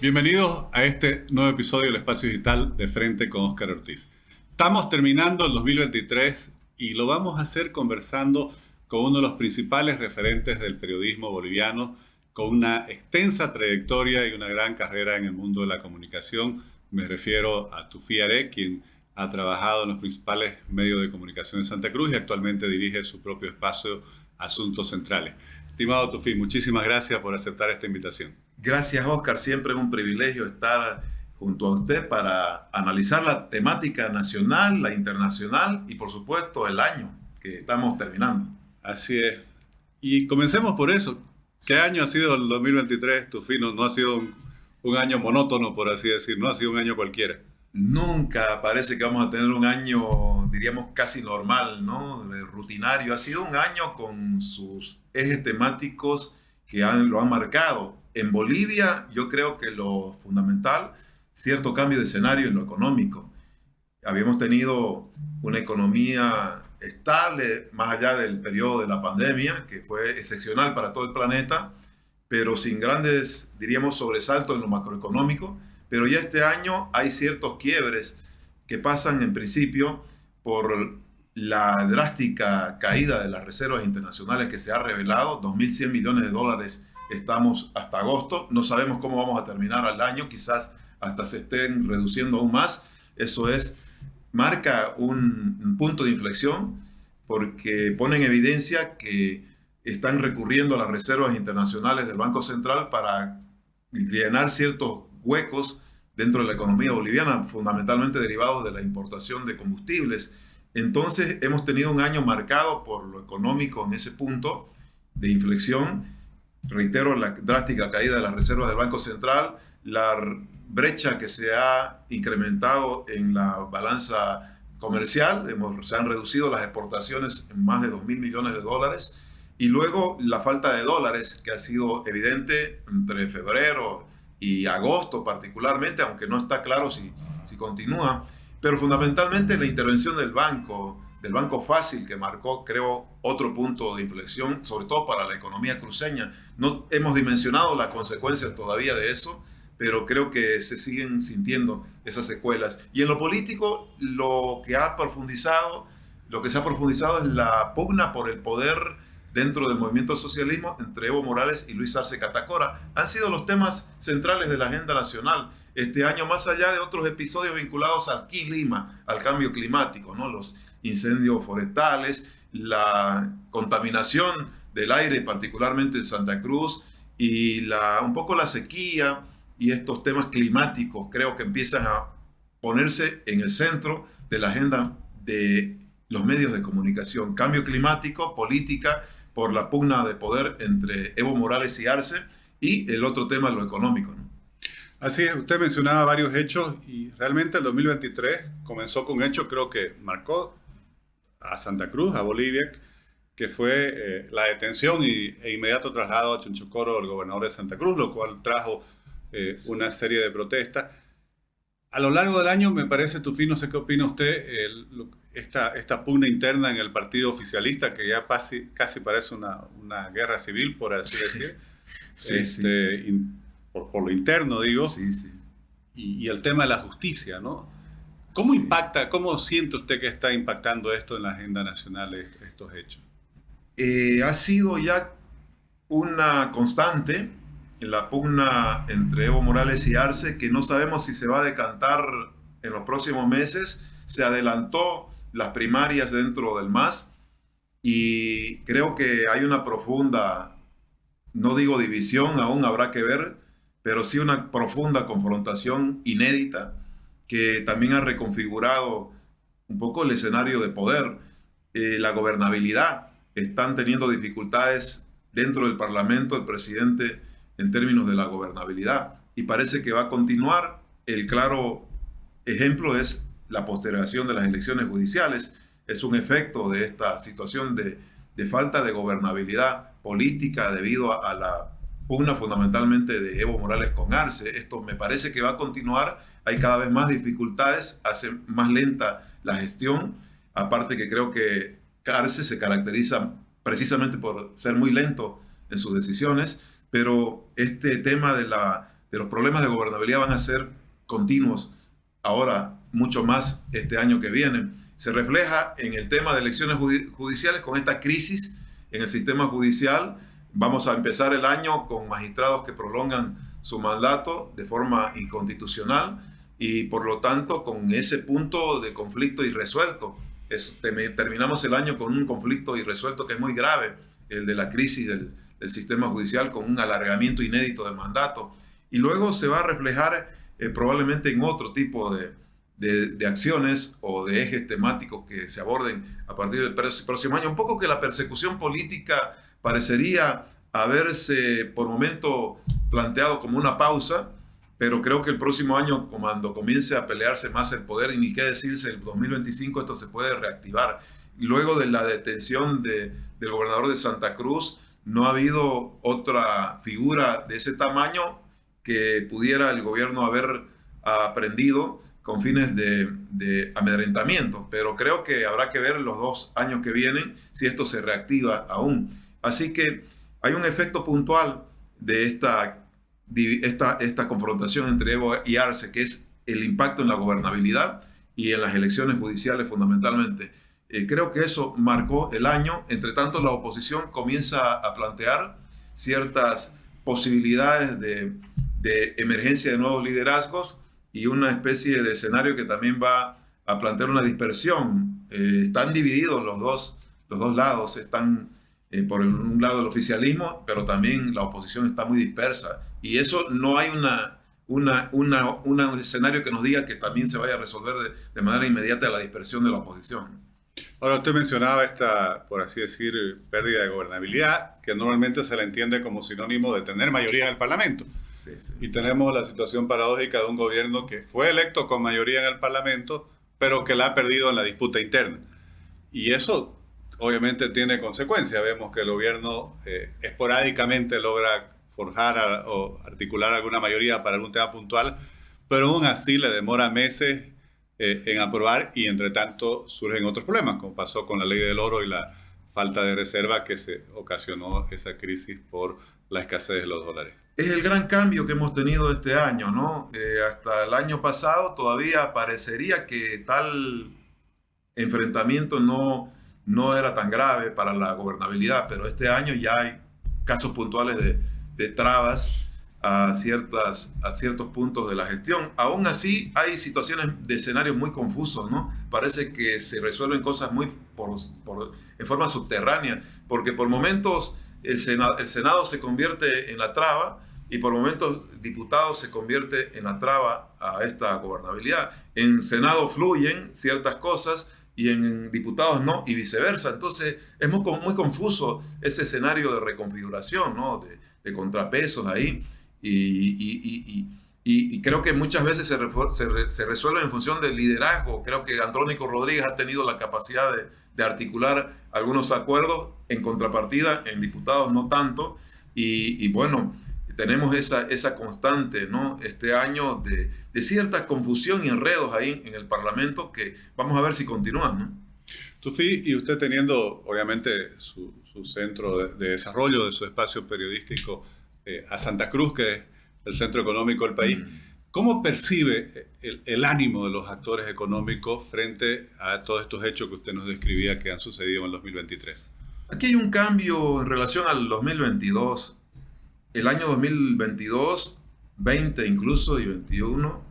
Bienvenidos a este nuevo episodio del Espacio Digital de Frente con Óscar Ortiz. Estamos terminando el 2023 y lo vamos a hacer conversando con uno de los principales referentes del periodismo boliviano, con una extensa trayectoria y una gran carrera en el mundo de la comunicación. Me refiero a Tufí Aret, quien ha trabajado en los principales medios de comunicación de Santa Cruz y actualmente dirige su propio espacio Asuntos Centrales. Estimado Tufí, muchísimas gracias por aceptar esta invitación. Gracias, Oscar. Siempre es un privilegio estar junto a usted para analizar la temática nacional, la internacional y, por supuesto, el año que estamos terminando. Así es. Y comencemos por eso. ¿Qué año ha sido el 2023, Tufí? No ha sido un año monótono, por así decir, no ha sido un año cualquiera. Nunca parece que vamos a tener un año, diríamos, casi normal, ¿no? Rutinario. Ha sido un año con sus ejes temáticos que lo han marcado. En Bolivia, yo creo que lo fundamental, cierto cambio de escenario en lo económico. Habíamos tenido una economía estable más allá del periodo de la pandemia, que fue excepcional para todo el planeta, pero sin grandes, diríamos, sobresaltos en lo macroeconómico. Pero ya este año hay ciertos quiebres que pasan en principio por la drástica caída de las reservas internacionales que se ha revelado, 2.100 millones de dólares estamos hasta agosto, no sabemos cómo vamos a terminar al año, quizás hasta se estén reduciendo aún más. Eso marca un punto de inflexión porque pone en evidencia que están recurriendo a las reservas internacionales del Banco Central para llenar ciertos huecos dentro de la economía boliviana, fundamentalmente derivados de la importación de combustibles. Entonces hemos tenido un año marcado por lo económico en ese punto de inflexión. Reitero, la drástica caída de las reservas del Banco Central, la brecha que se ha incrementado en la balanza comercial, se han reducido las exportaciones en más de 2.000 millones de dólares, y luego la falta de dólares que ha sido evidente entre febrero y agosto particularmente, aunque no está claro si continúa, pero fundamentalmente la intervención del Banco Fácil, que marcó, creo, otro punto de inflexión, sobre todo para la economía cruceña. No hemos dimensionado las consecuencias todavía de eso, pero creo que se siguen sintiendo esas secuelas. Y en lo político, lo que se ha profundizado es la pugna por el poder dentro del movimiento socialismo entre Evo Morales y Luis Arce Catacora. Han sido los temas centrales de la agenda nacional este año, más allá de otros episodios vinculados al clima, al cambio climático, ¿no? Los incendios forestales, la contaminación del aire, particularmente en Santa Cruz, y un poco la sequía y estos temas climáticos creo que empiezan a ponerse en el centro de la agenda de los medios de comunicación. Cambio climático, política, por la pugna de poder entre Evo Morales y Arce, y el otro tema, lo económico, ¿no? Así es, usted mencionaba varios hechos y realmente el 2023 comenzó con un hecho, creo que marcó a Santa Cruz, a Bolivia, que fue la detención e inmediato traslado a Chonchocoro del gobernador de Santa Cruz, lo cual trajo una serie de protestas. A lo largo del año, me parece, Tufí, no sé qué opina usted, esta pugna interna en el partido oficialista, que ya casi parece una guerra civil, por así decir, Sí. por lo interno, digo, Sí. y el tema de la justicia, ¿no? ¿Cómo Sí. impacta, cómo siente usted que está impactando esto en la agenda nacional, estos hechos? Ha sido ya una constante en la pugna entre Evo Morales y Arce, que no sabemos si se va a decantar en los próximos meses. Se adelantó las primarias dentro del MAS y creo que hay una profunda, no digo división, aún habrá que ver, pero sí una profunda confrontación inédita que también ha reconfigurado un poco el escenario de poder, la gobernabilidad. Están teniendo dificultades dentro del Parlamento el presidente en términos de la gobernabilidad, y parece que va a continuar. El claro ejemplo es la postergación de las elecciones judiciales. Es un efecto de esta situación de falta de gobernabilidad política debido a la pugna fundamentalmente de Evo Morales con Arce. Esto me parece que va a continuar. Hay cada vez más dificultades, hace más lenta la gestión. Aparte que creo que Arce se caracteriza precisamente por ser muy lento en sus decisiones, pero este tema de de los problemas de gobernabilidad van a ser continuos ahora, mucho más este año que viene. Se refleja en el tema de elecciones judiciales con esta crisis en el sistema judicial. Vamos a empezar el año con magistrados que prolongan su mandato de forma inconstitucional y por lo tanto con ese punto de conflicto irresuelto. Terminamos el año con un conflicto irresuelto que es muy grave, el de la crisis del sistema judicial, con un alargamiento inédito del mandato. Y luego se va a reflejar probablemente en otro tipo de acciones o de ejes temáticos que se aborden a partir del próximo año. Un poco que la persecución política parecería haberse por momento planteado como una pausa, pero creo que el próximo año, cuando comience a pelearse más el poder, y ni qué decirse, el 2025 esto se puede reactivar. Luego de la detención del gobernador de Santa Cruz, no ha habido otra figura de ese tamaño que pudiera el gobierno haber aprendido con fines de amedrentamiento, pero creo que habrá que ver los 2 años que vienen si esto se reactiva aún. Así que hay un efecto puntual de esta confrontación entre Evo y Arce, que es el impacto en la gobernabilidad y en las elecciones judiciales fundamentalmente. Creo que eso marcó el año. Entre tanto, la oposición comienza a plantear ciertas posibilidades de emergencia de nuevos liderazgos y una especie de escenario que también va a plantear una dispersión. Están divididos los dos lados, están por un lado el oficialismo, pero también la oposición está muy dispersa. Y eso no hay un escenario que nos diga que también se vaya a resolver de manera inmediata la dispersión de la oposición. Ahora, usted mencionaba esta, por así decir, pérdida de gobernabilidad, que normalmente se la entiende como sinónimo de tener mayoría en el Parlamento. Sí, sí. Y tenemos la situación paradójica de un gobierno que fue electo con mayoría en el Parlamento, pero que la ha perdido en la disputa interna. Y eso obviamente tiene consecuencias. Vemos que el gobierno esporádicamente logra forjar o articular alguna mayoría para algún tema puntual, pero aún así le demora meses en aprobar y entre tanto surgen otros problemas, como pasó con la ley del oro y la falta de reserva que se ocasionó esa crisis por la escasez de los dólares. Es el gran cambio que hemos tenido este año, ¿no? Hasta el año pasado todavía parecería que tal enfrentamiento no era tan grave para la gobernabilidad, pero este año ya hay casos puntuales de trabas a ciertos puntos de la gestión. Aún así, hay situaciones de escenarios muy confusos, ¿no? Parece que se resuelven cosas muy en forma subterránea, porque por momentos el Senado se convierte en la traba y por momentos diputados se convierte en la traba a esta gobernabilidad. En Senado fluyen ciertas cosas y en diputados no, y viceversa. Entonces es muy confuso ese escenario de reconfiguración, ¿no? De contrapesos ahí. Y creo que muchas veces se resuelve en función del liderazgo. Creo que Andrónico Rodríguez ha tenido la capacidad de articular algunos acuerdos, en contrapartida en diputados no tanto. Y bueno, tenemos esa constante, ¿no? Este año de cierta confusión y enredos ahí en el Parlamento que vamos a ver si continúan, ¿no? Tufi, y usted teniendo obviamente su centro de desarrollo de su espacio periodístico a Santa Cruz, que es el centro económico del país, ¿cómo percibe el ánimo de los actores económicos frente a todos estos hechos que usted nos describía que han sucedido en el 2023? Aquí hay un cambio en relación al 2022. El año 2022, 20 incluso y 21,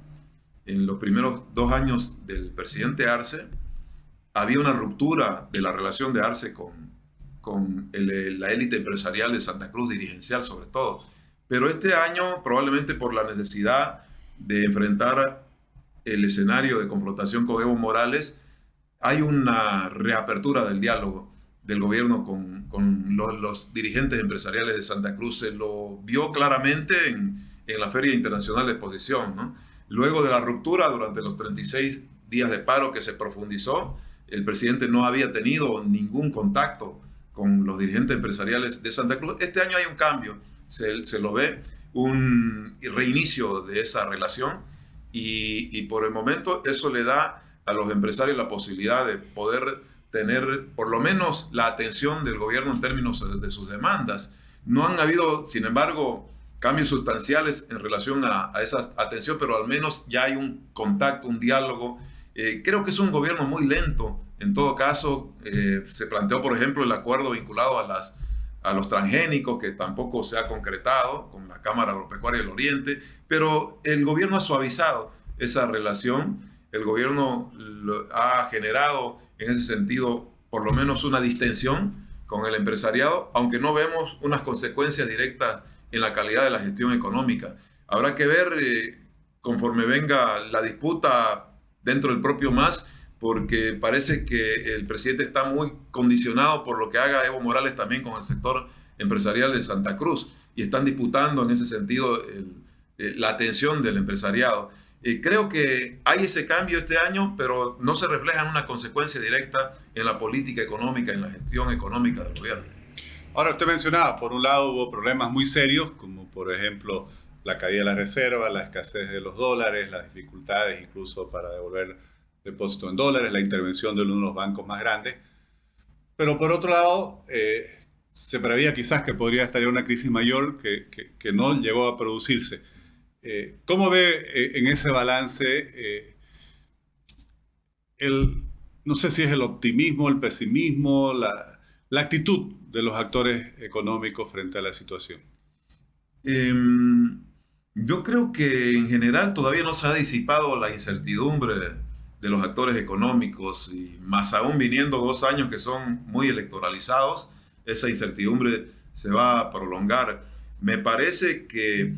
en los primeros 2 años del presidente Arce, había una ruptura de la relación de Arce con la élite empresarial de Santa Cruz, dirigencial sobre todo. Pero este año, probablemente por la necesidad de enfrentar el escenario de confrontación con Evo Morales, hay una reapertura del diálogo del gobierno con los dirigentes empresariales de Santa Cruz. Se lo vio claramente en la Feria Internacional de Exposición, ¿no? Luego de la ruptura, durante los 36 días de paro que se profundizó, el presidente no había tenido ningún contacto con los dirigentes empresariales de Santa Cruz. Este año hay un cambio, se lo ve un reinicio de esa relación y por el momento eso le da a los empresarios la posibilidad de poder tener por lo menos la atención del gobierno en términos de sus demandas. No han habido, sin embargo, cambios sustanciales en relación a esa atención, pero al menos ya hay un contacto, un diálogo. Creo que es un gobierno muy lento. En todo caso, se planteó, por ejemplo, el acuerdo vinculado a los transgénicos, que tampoco se ha concretado con la Cámara Agropecuaria del Oriente, pero el gobierno ha suavizado esa relación. El gobierno ha generado, en ese sentido, por lo menos una distensión con el empresariado, aunque no vemos unas consecuencias directas en la calidad de la gestión económica. Habrá que ver conforme venga la disputa dentro del propio MAS, porque parece que el presidente está muy condicionado por lo que haga Evo Morales también con el sector empresarial de Santa Cruz, y están disputando en ese sentido la atención del empresariado. Creo que hay ese cambio este año, pero no se refleja en una consecuencia directa en la política económica, en la gestión económica del gobierno. Ahora, usted mencionaba, por un lado hubo problemas muy serios, como por ejemplo la caída de la reserva, la escasez de los dólares, las dificultades incluso para devolver depósitos en dólares, la intervención de uno de los bancos más grandes. Pero por otro lado, se preveía quizás que podría estallar una crisis mayor que no llegó a producirse. ¿Cómo ve en ese balance no sé si es el optimismo, el pesimismo, la actitud de los actores económicos frente a la situación? Yo creo que en general todavía no se ha disipado la incertidumbre de los actores económicos, y más aún viniendo 2 años que son muy electoralizados, esa incertidumbre se va a prolongar. Me parece que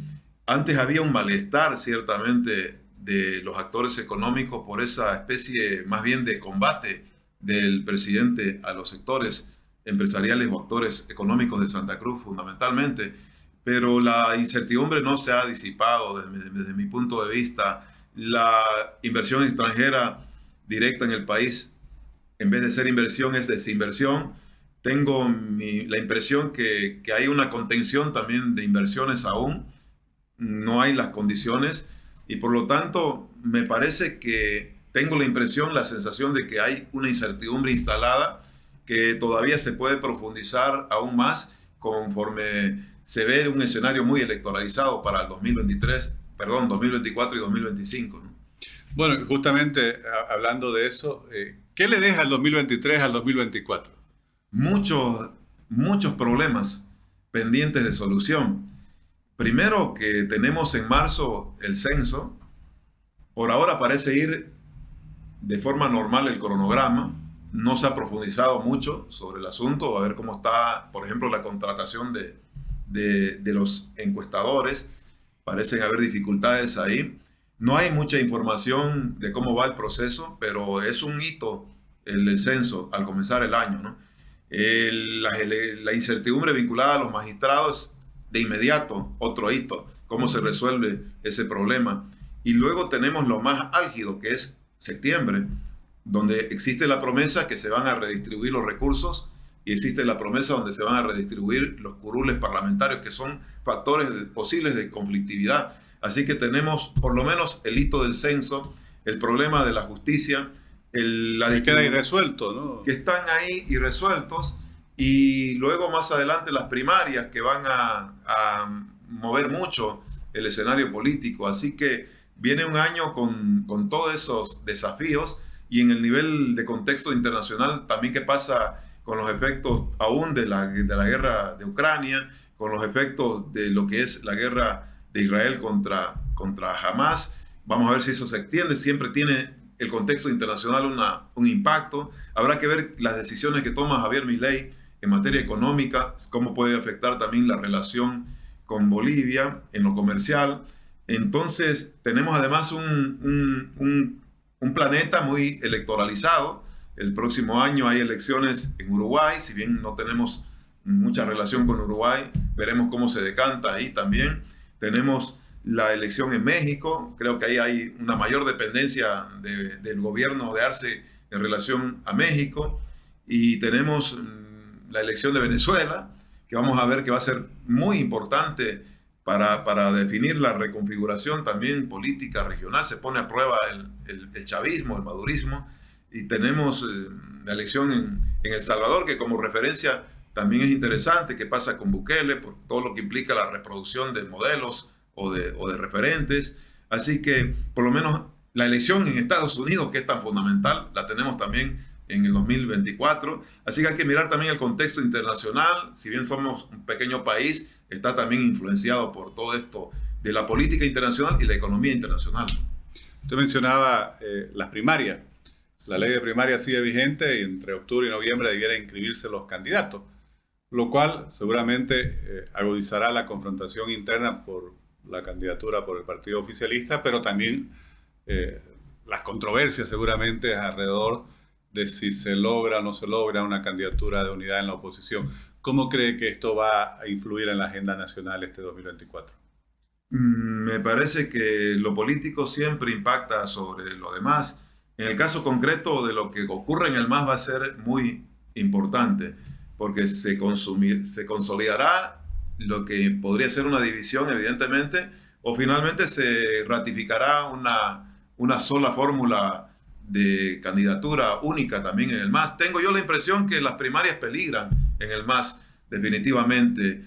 antes había un malestar ciertamente de los actores económicos por esa especie más bien de combate del presidente a los sectores empresariales o actores económicos de Santa Cruz fundamentalmente, pero la incertidumbre no se ha disipado desde mi punto de vista. La inversión extranjera directa en el país, en vez de ser inversión, es desinversión. Tengo la impresión que hay una contención también de inversiones aún, no hay las condiciones, y por lo tanto me parece que tengo la impresión, la sensación de que hay una incertidumbre instalada que todavía se puede profundizar aún más conforme se ve un escenario muy electoralizado para el 2024 y 2025, ¿no? Bueno, justamente hablando de eso, ¿qué le deja el 2023 al 2024? Muchos problemas pendientes de solución. Primero, que tenemos en marzo el censo. Por ahora parece ir de forma normal el cronograma. No se ha profundizado mucho sobre el asunto. A ver cómo está, por ejemplo, la contratación de los encuestadores. Parecen haber dificultades ahí. No hay mucha información de cómo va el proceso, pero es un hito el del censo al comenzar el año, ¿no? La incertidumbre vinculada a los magistrados, de inmediato, otro hito, cómo se resuelve ese problema. Y luego tenemos lo más álgido, que es septiembre, donde existe la promesa que se van a redistribuir los recursos, y existe la promesa donde se van a redistribuir los curules parlamentarios, que son factores posibles de conflictividad. Así que tenemos por lo menos el hito del censo, el problema de la justicia, que queda irresuelto, ¿no? Que están ahí irresueltos, y luego más adelante las primarias que van a mover mucho el escenario político. Así que viene un año con todos esos desafíos, y en el nivel de contexto internacional también qué pasa con los efectos aún de la guerra de Ucrania, con los efectos de lo que es la guerra de Israel contra Hamas. Vamos a ver si eso se extiende. Siempre tiene el contexto internacional un impacto. Habrá que ver las decisiones que toma Javier Milei en materia económica, cómo puede afectar también la relación con Bolivia en lo comercial. Entonces tenemos además un planeta muy electoralizado. El próximo año hay elecciones en Uruguay. Si bien no tenemos mucha relación con Uruguay, veremos cómo se decanta ahí también. Tenemos la elección en México. Creo que ahí hay una mayor dependencia del gobierno de Arce en relación a México. Y tenemos la elección de Venezuela, que vamos a ver que va a ser muy importante para definir la reconfiguración también política regional. Se pone a prueba el chavismo, el madurismo. Y tenemos la elección en El Salvador, que como referencia también es interesante qué pasa con Bukele, por todo lo que implica la reproducción de modelos o de referentes. Así que por lo menos la elección en Estados Unidos, que es tan fundamental, la tenemos también en el 2024. Así que hay que mirar también el contexto internacional. Si bien somos un pequeño país, está también influenciado por todo esto de la política internacional y la economía internacional. Usted mencionaba las primarias. La ley de primarias sigue vigente y entre octubre y noviembre debiera inscribirse los candidatos, lo cual seguramente agudizará la confrontación interna por la candidatura por el partido oficialista, pero también las controversias seguramente alrededor de si se logra o no se logra una candidatura de unidad en la oposición. ¿Cómo cree que esto va a influir en la agenda nacional este 2024? Me parece que lo político siempre impacta sobre lo demás. En el caso concreto de lo que ocurre en el MAS va a ser muy importante, porque se consolidará lo que podría ser una división, evidentemente, o finalmente se ratificará una sola fórmula de candidatura única también en el MAS. Tengo yo la impresión que las primarias peligran en el MAS, definitivamente.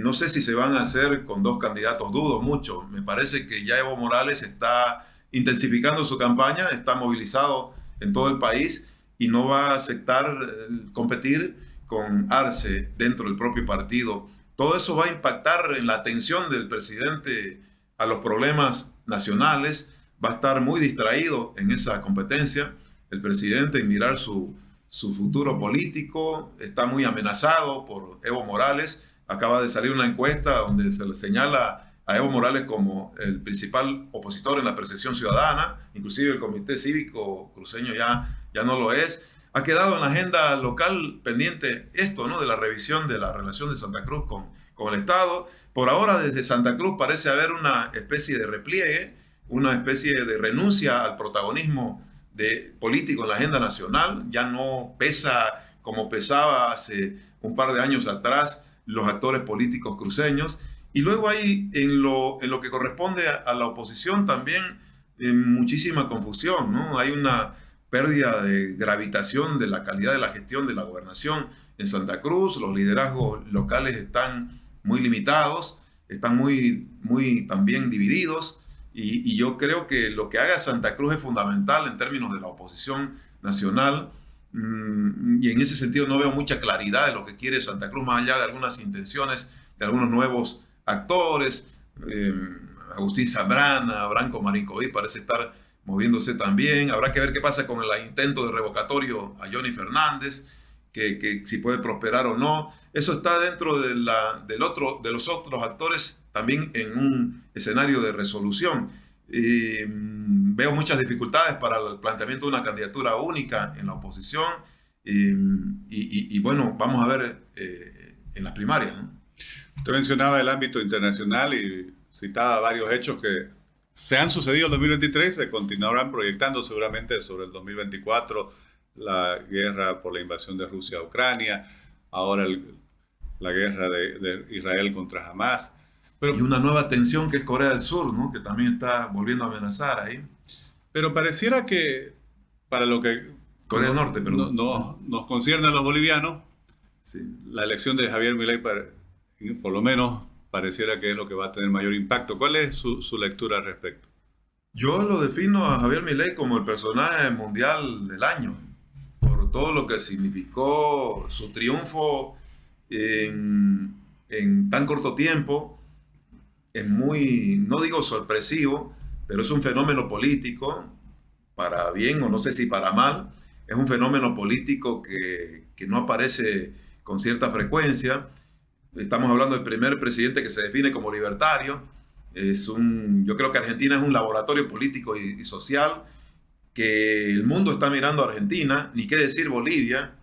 No sé si se van a hacer con dos candidatos, dudo mucho. Me parece que ya Evo Morales está intensificando su campaña, está movilizado en todo el país y no va a aceptar competir con Arce dentro del propio partido. Todo eso va a impactar en la atención del presidente a los problemas nacionales. Va a estar muy distraído en esa competencia. El presidente en mirar su futuro político está muy amenazado por Evo Morales. Acaba de salir una encuesta donde se le señala a Evo Morales como el principal opositor en la percepción ciudadana. Inclusive el Comité Cívico Cruceño ya no lo es. Ha quedado en la agenda local pendiente esto, ¿no?, de la revisión de la relación de Santa Cruz con el Estado. Por ahora, desde Santa Cruz parece haber una especie de repliegue, una especie de renuncia al protagonismo político en la agenda nacional. Ya no pesa como pesaba hace un par de años atrás los actores políticos cruceños. Y luego hay en lo que corresponde a la oposición también muchísima confusión, ¿no? Hay una pérdida de gravitación de la calidad de la gestión de la gobernación en Santa Cruz. Los liderazgos locales están muy limitados, están muy también divididos. Y yo creo que lo que haga Santa Cruz es fundamental en términos de la oposición nacional. Y en ese sentido no veo mucha claridad de lo que quiere Santa Cruz, más allá de algunas intenciones de algunos nuevos actores. Agustín Zambrana, Branco Maricoví parece estar moviéndose también. Habrá que ver qué pasa con el intento de revocatorio a Johnny Fernández, que si puede prosperar o no. Eso está dentro de los otros actores también en un escenario de resolución. Veo muchas dificultades para el planteamiento de una candidatura única en la oposición y bueno, vamos a ver en las primarias, ¿no? Usted mencionaba el ámbito internacional y citaba varios hechos que se han sucedido en 2023, se continuarán proyectando seguramente sobre el 2024, la guerra por la invasión de Rusia a Ucrania, ahora la guerra de Israel contra Hamas. Pero, y una nueva tensión que es Corea del Sur, ¿no?, que también está volviendo a amenazar ahí. Pero pareciera que para lo que Corea del Norte, perdón. Nos concierne a los bolivianos, sí, la elección de Javier Milei por lo menos pareciera que es lo que va a tener mayor impacto. ¿Cuál es su lectura al respecto? Yo lo defino a Javier Milei como el personaje mundial del año, por todo lo que significó su triunfo en tan corto tiempo. Es muy, no digo sorpresivo, pero es un fenómeno político, para bien o no sé si para mal. Es un fenómeno político que no aparece con cierta frecuencia. Estamos hablando del primer presidente que se define como libertario. Yo creo que Argentina es un laboratorio político y social, que el mundo está mirando a Argentina, ni qué decir Bolivia,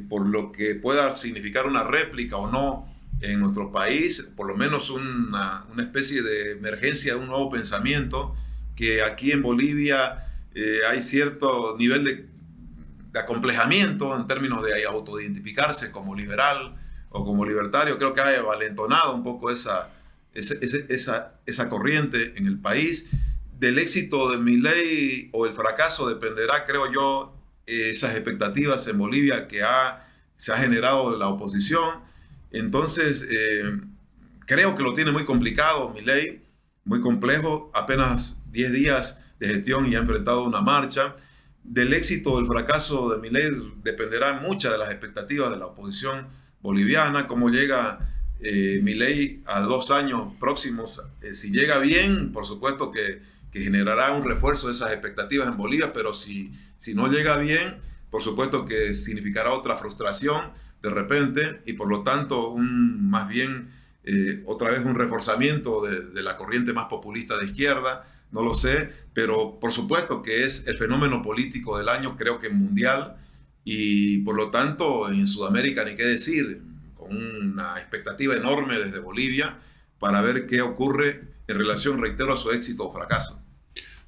por lo que pueda significar una réplica o no en nuestro país, por lo menos una especie de emergencia de un nuevo pensamiento, que aquí en Bolivia hay cierto nivel de acomplejamiento en términos de autoidentificarse como liberal o como libertario. Creo que ha avalentonado un poco esa corriente en el país. Del éxito de Milei o el fracaso dependerá, creo yo, esas expectativas en Bolivia que ha se ha generado la oposición. Entonces, creo que lo tiene muy complicado Milei, muy complejo, apenas 10 días de gestión y ha enfrentado una marcha. Del éxito o del fracaso de Milei dependerá muchas de las expectativas de la oposición boliviana, cómo llega Milei a 2 años próximos. Si llega bien, por supuesto que generará un refuerzo de esas expectativas en Bolivia, pero si no llega bien, por supuesto que significará otra frustración de repente y por lo tanto más bien otra vez un reforzamiento de la corriente más populista de izquierda. No lo sé, pero por supuesto que es el fenómeno político del año, creo que mundial, y por lo tanto en Sudamérica ni qué decir, con una expectativa enorme desde Bolivia para ver qué ocurre en relación, reitero, a su éxito o fracaso.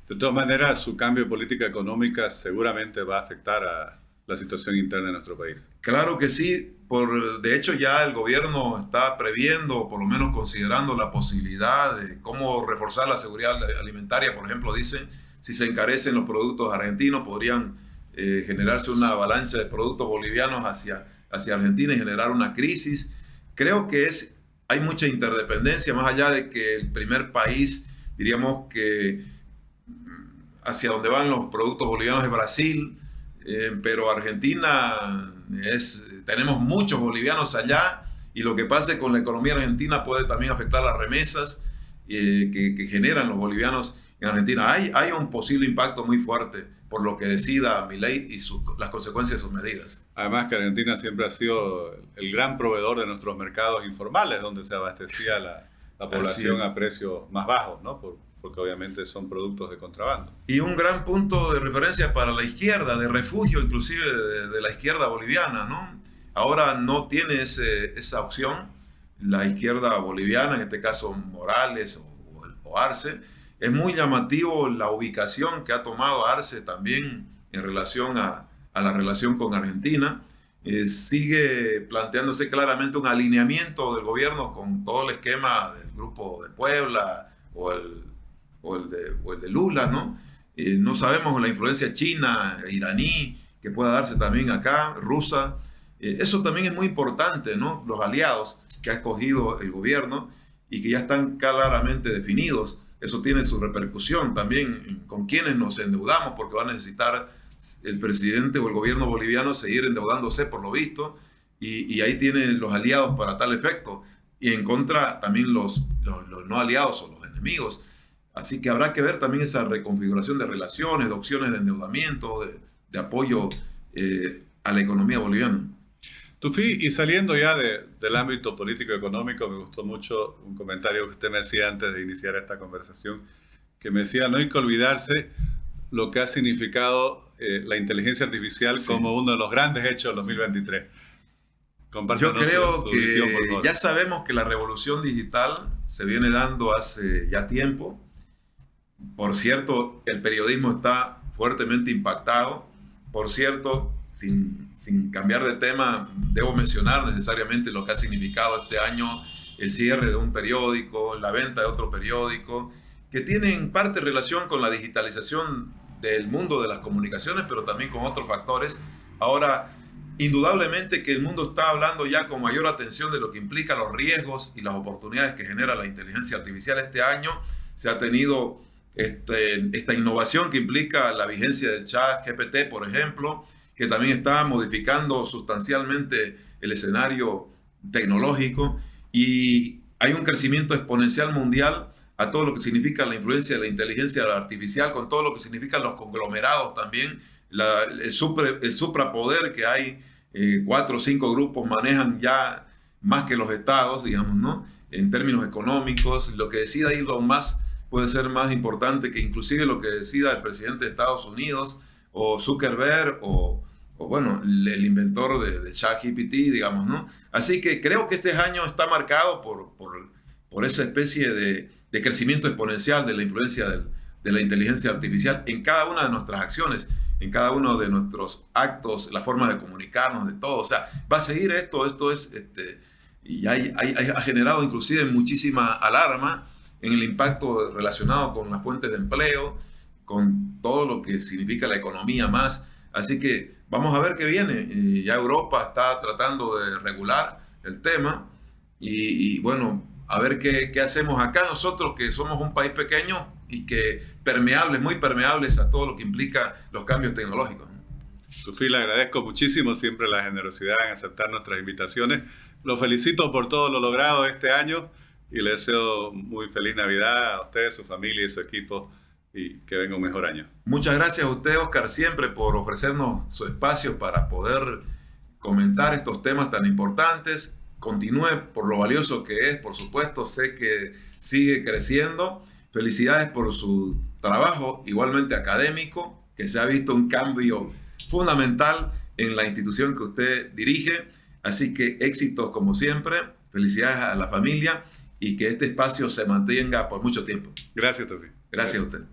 De todas maneras, su cambio de política económica seguramente va a afectar a la situación interna de nuestro país. Claro que sí. De hecho, ya el gobierno está previendo, o por lo menos considerando la posibilidad de cómo reforzar la seguridad alimentaria. Por ejemplo, dicen, si se encarecen los productos argentinos, podrían generarse una avalancha de productos bolivianos hacia Argentina y generar una crisis. Creo que hay mucha interdependencia, más allá de que el primer país, diríamos que hacia donde van los productos bolivianos es Brasil, pero Argentina tenemos muchos bolivianos allá y lo que pase con la economía argentina puede también afectar las remesas que generan los bolivianos en Argentina. Hay un posible impacto muy fuerte por lo que decida Milei y las consecuencias de sus medidas. Además que Argentina siempre ha sido el gran proveedor de nuestros mercados informales, donde se abastecía la población a precios más bajos, ¿no? Porque obviamente son productos de contrabando. Y un gran punto de referencia para la izquierda, de refugio inclusive de la izquierda boliviana, ¿no? Ahora no tiene esa opción la izquierda boliviana, en este caso Morales o Arce. Es muy llamativo la ubicación que ha tomado Arce también en relación a la relación con Argentina. Sigue planteándose claramente un alineamiento del gobierno con todo el esquema del Grupo de Puebla o el de Lula, ¿no? No sabemos la influencia china, iraní, que pueda darse también acá, rusa. Eso también es muy importante, ¿no? Los aliados que ha escogido el gobierno y que ya están claramente definidos. Eso tiene su repercusión también con quienes nos endeudamos, porque va a necesitar el presidente o el gobierno boliviano seguir endeudándose por lo visto, y ahí tienen los aliados para tal efecto, y en contra también los no aliados o los enemigos. Así que habrá que ver también esa reconfiguración de relaciones, de opciones de endeudamiento, de apoyo a la economía boliviana. Tufi, y saliendo ya del ámbito político-económico, me gustó mucho un comentario que usted me hacía antes de iniciar esta conversación, que me decía, no hay que olvidarse lo que ha significado la inteligencia artificial como uno de los grandes hechos del 2023. Yo creo que ya sabemos que la revolución digital se viene dando hace ya tiempo. Por cierto, el periodismo está fuertemente impactado. Por cierto, sin cambiar de tema, debo mencionar necesariamente lo que ha significado este año el cierre de un periódico, la venta de otro periódico, que tiene en parte relación con la digitalización del mundo de las comunicaciones, pero también con otros factores. Ahora, indudablemente que el mundo está hablando ya con mayor atención de lo que implica los riesgos y las oportunidades que genera la inteligencia artificial. Este año se ha tenido esta innovación que implica la vigencia del ChatGPT, por ejemplo, que también está modificando sustancialmente el escenario tecnológico, y hay un crecimiento exponencial mundial a todo lo que significa la influencia de la inteligencia artificial, con todo lo que significan los conglomerados también, el suprapoder que hay, 4 o 5 grupos manejan ya más que los estados, digamos, ¿no? En términos económicos, lo que decida Elon Musk puede ser más importante que inclusive lo que decida el presidente de Estados Unidos, o Zuckerberg, o bueno, el inventor de ChatGPT, digamos, ¿no? Así que creo que este año está marcado por esa especie de crecimiento exponencial de la influencia de la inteligencia artificial en cada una de nuestras acciones, en cada uno de nuestros actos, la forma de comunicarnos, de todo. O sea, va a seguir esto es, y ha generado inclusive muchísima alarma en el impacto relacionado con las fuentes de empleo, con todo lo que significa la economía más. Así que vamos a ver qué viene. Y ya Europa está tratando de regular el tema y bueno, a ver qué hacemos acá nosotros, que somos un país pequeño y que permeables, muy permeables a todo lo que implica los cambios tecnológicos. Tufi, le agradezco muchísimo siempre la generosidad en aceptar nuestras invitaciones. Lo felicito por todo lo logrado este año y le deseo muy feliz Navidad a usted, su familia y su equipo, y que venga un mejor año. Muchas gracias a usted, Oscar, siempre por ofrecernos su espacio para poder comentar estos temas tan importantes. Continúe por lo valioso que es, por supuesto, sé que sigue creciendo. Felicidades por su trabajo, igualmente académico, que se ha visto un cambio fundamental en la institución que usted dirige. Así que éxitos como siempre, felicidades a la familia y que este espacio se mantenga por mucho tiempo. Gracias, Tufi. Gracias a usted.